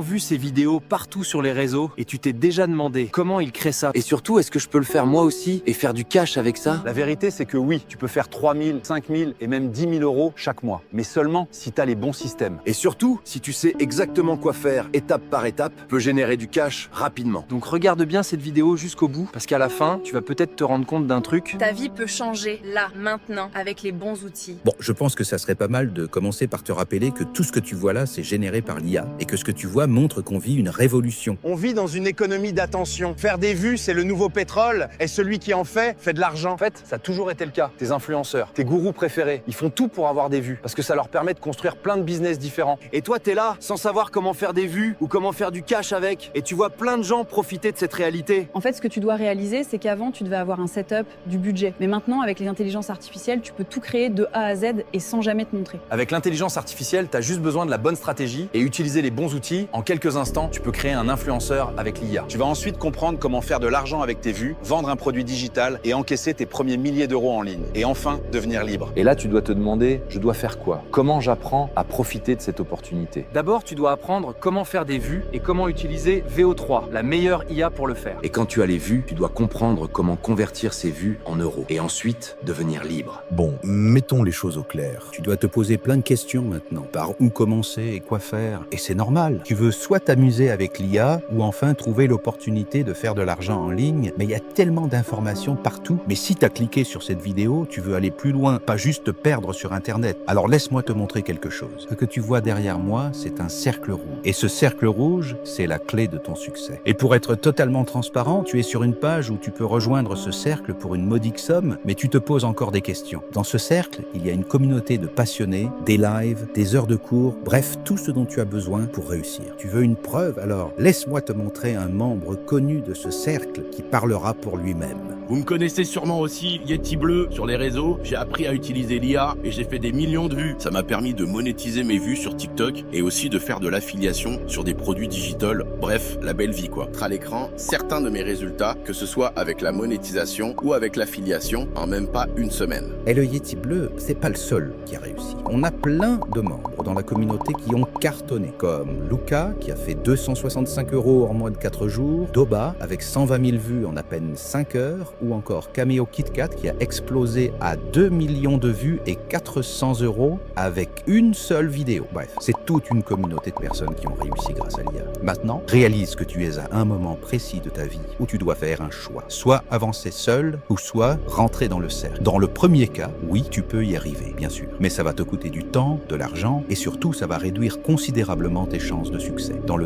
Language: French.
vu ces vidéos partout sur les réseaux et tu t'es déjà demandé comment ils créent ça. Et surtout, est-ce que je peux le faire moi aussi et faire du cash avec ça? La vérité, c'est que oui, tu peux faire 3 000, 5 000 et même 10 000 euros chaque mois. Mais seulement si tu as les bons systèmes. Et surtout, si tu sais exactement quoi faire étape par étape, tu peux générer du cash rapidement. Donc regarde bien cette vidéo jusqu'au bout parce qu'à la fin, tu vas peut-être te rendre compte d'un truc. Ta vie peut changer là, maintenant, avec les bons outils. Bon, je pense que ça serait pas mal de commencer par te rappeler que tout ce que tu vois là, c'est généré par l'IA et que ce que tu vois montre qu'on vit une révolution. On vit dans une économie d'attention. Faire des vues, c'est le nouveau pétrole, et celui qui en fait de l'argent. En fait, ça a toujours été le cas. Tes influenceurs, tes gourous préférés, ils font tout pour avoir des vues parce que ça leur permet de construire plein de business différents. Et toi, t'es là, sans savoir comment faire des vues ou comment faire du cash avec. Et tu vois plein de gens profiter de cette réalité. En fait, ce que tu dois réaliser, c'est qu'avant, tu devais avoir un setup, du budget. Mais maintenant, avec les intelligences artificielles, tu peux tout créer de A à Z et sans jamais te montrer. Avec l'intelligence artificielle, tu as juste besoin de la bonne stratégie et utiliser les bons outils. En quelques instants, tu peux créer un influenceur avec l'IA. Tu vas ensuite comprendre comment faire de l'argent avec tes vues, vendre un produit digital et encaisser tes premiers milliers d'euros en ligne. Et enfin, devenir libre. Et là, tu dois te demander, je dois faire quoi? Comment j'apprends à profiter de cette opportunité? D'abord, tu dois apprendre comment faire des vues et comment utiliser VO3, la meilleure IA pour le faire. Et quand tu as les vues, tu dois comprendre comment convertir ces vues en euros. Et ensuite, devenir libre. Bon, mettons les choses au clair. Tu dois te poser plein de questions maintenant. Par où commencer et quoi faire? Et c'est normal. Tu veux soit t'amuser avec l'IA ou enfin trouver l'opportunité de faire de l'argent en ligne, mais il y a tellement d'informations partout. Mais si tu as cliqué sur cette vidéo, tu veux aller plus loin, pas juste te perdre sur Internet. Alors laisse-moi te montrer quelque chose. Ce que tu vois derrière moi, c'est un cercle rouge. Et ce cercle rouge, c'est la clé de ton succès. Et pour être totalement transparent, tu es sur une page où tu peux rejoindre ce cercle pour une modique somme, mais tu te poses encore des questions. Dans ce cercle, il y a une communauté de passionnés, des lives, des heures de cours, bref, tout ce dont tu as besoin pour réussir. Tu veux une preuve? Alors laisse-moi te montrer un membre connu de ce cercle qui parlera pour lui-même. Vous me connaissez sûrement aussi, Yeti Bleu, sur les réseaux. J'ai appris à utiliser l'IA et j'ai fait des millions de vues. Ça m'a permis de monétiser mes vues sur TikTok et aussi de faire de l'affiliation sur des produits digitales. Bref, la belle vie quoi. À l'écran, certains de mes résultats, que ce soit avec la monétisation ou avec l'affiliation, en même pas une semaine. Et le Yeti Bleu, c'est pas le seul qui a réussi. On a plein de membres dans la communauté qui ont cartonné, comme Luca, qui a fait 265 € en moins de 4 jours, Doba, avec 120 000 vues en à peine 5 heures, ou encore Cameo KitKat, qui a explosé à 2 millions de vues et 400 € avec une seule vidéo. Bref, c'est toute une communauté de personnes qui ont réussi grâce à l'IA. Maintenant, réalise que tu es à un moment précis de ta vie où tu dois faire un choix. Soit avancer seul, ou soit rentrer dans le cercle. Dans le premier cas, oui, tu peux y arriver, bien sûr. Mais ça va te coûter du temps, de l'argent, et surtout, ça va réduire considérablement tes chances de succès. Dans le